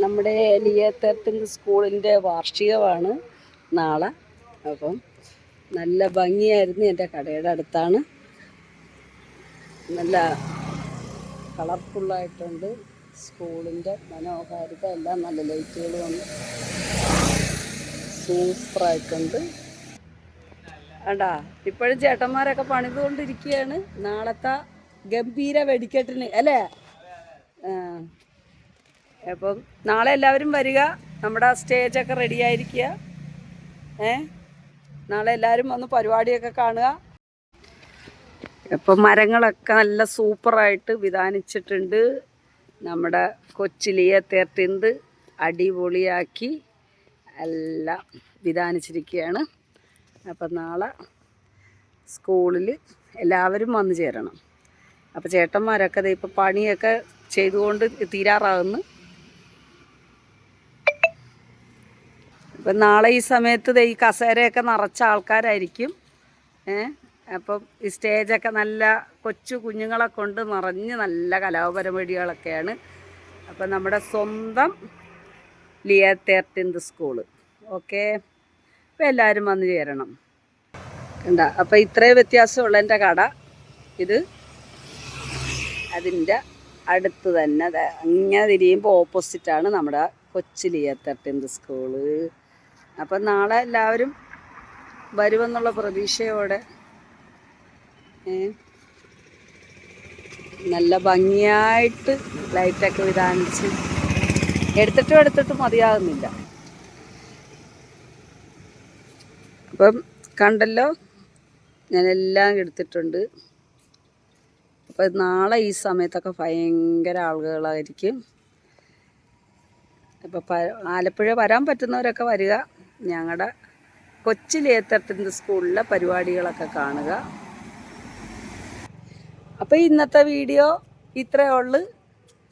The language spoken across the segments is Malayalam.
നമ്മുടെ ലിയത്തരത്തിൽ സ്കൂളിൻ്റെ വാർഷികമാണ് നാളെ. അപ്പം നല്ല ഭംഗിയായിരുന്നു. എൻ്റെ കടയുടെ അടുത്താണ്. നല്ല കളർഫുള്ളായിട്ടുണ്ട്. സ്കൂളിൻ്റെ മനോഹാരിത എല്ലാം നല്ല ലൈറ്റുകളും ഉണ്ട്. സൂപ്പറായിട്ടുണ്ട്. വേണ്ടാ ഇപ്പോഴും ചേട്ടന്മാരൊക്കെ പണിതുകൊണ്ടിരിക്കുകയാണ് നാളത്തെ ഗംഭീര വെടിക്കെട്ടിന് അല്ലേ. അപ്പം നാളെ എല്ലാവരും വരിക. നമ്മുടെ സ്റ്റേജൊക്കെ റെഡി ആയിരിക്കുക. നാളെ എല്ലാവരും വന്ന് പരിപാടിയൊക്കെ കാണുക. ഇപ്പം മരങ്ങളൊക്കെ നല്ല സൂപ്പറായിട്ട് വിധാനിച്ചിട്ടുണ്ട്. നമ്മുടെ കൊച്ചിലിയെ തേർത്തിന്ത് അടിപൊളിയാക്കി എല്ലാം വിധാനിച്ചിരിക്കുകയാണ്. അപ്പം നാളെ സ്കൂളിൽ എല്ലാവരും വന്നു ചേരണം. അപ്പോൾ ചേട്ടന്മാരൊക്കെ ഇപ്പോൾ പണിയൊക്കെ ചെയ്തുകൊണ്ട് തീരാറാകുന്നു. ഇപ്പം നാളെ ഈ സമയത്ത് ഈ കസേരയൊക്കെ നിറച്ച ആൾക്കാരായിരിക്കും. അപ്പം ഈ സ്റ്റേജൊക്കെ നല്ല കൊച്ചു കുഞ്ഞുങ്ങളെ കൊണ്ട് നിറഞ്ഞ് നല്ല കലാപരിപാടികളൊക്കെയാണ്. അപ്പം നമ്മുടെ സ്വന്തം ലിയ 13th സ്കൂള്. ഓക്കെ, അപ്പം എല്ലാവരും വന്ന് ചേരണം. കണ്ട, അപ്പം ഇത്രയും വ്യത്യാസമുള്ള എൻ്റെ കട. ഇത് അതിൻ്റെ അടുത്ത് തന്നെ അങ്ങനെ തിരിയുമ്പോൾ ഓപ്പോസിറ്റാണ് നമ്മുടെ കൊച്ചു ലിയ 13th സ്കൂള്. അപ്പം നാളെ എല്ലാവരും വരുമെന്നുള്ള പ്രതീക്ഷയോടെ നല്ല ഭംഗിയായിട്ട് ലൈറ്റൊക്കെ വിധാനിച്ച് എടുത്തിട്ടും മതിയാകുന്നില്ല. അപ്പം കണ്ടല്ലോ, ഞാനെല്ലാം എടുത്തിട്ടുണ്ട്. അപ്പം നാളെ ഈ സമയത്തൊക്കെ ഭയങ്കര ആളുകളായിരിക്കും. അപ്പം ആലപ്പുഴ വരാൻ പറ്റുന്നവരൊക്കെ വരിക. ഞങ്ങളുടെ കൊച്ചു ലിയ 13th സ്കൂളിലെ പരിപാടികളൊക്കെ കാണുക. അപ്പോൾ ഇന്നത്തെ വീഡിയോ ഇത്രയേ ഉള്ളു.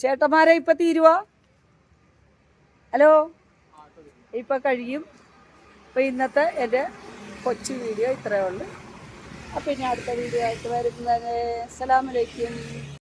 ചേട്ടന്മാരെ ഇപ്പം തീരുവാ? ഹലോ, ഇപ്പം കഴിയും. അപ്പോൾ ഇന്നത്തെ എൻ്റെ കൊച്ചു വീഡിയോ ഇത്രയേ ഉള്ളു. അപ്പോൾ ഇനി അടുത്ത വീഡിയോ ആയിട്ട് വരുന്നത്. അസ്സലാമു അലൈക്കും.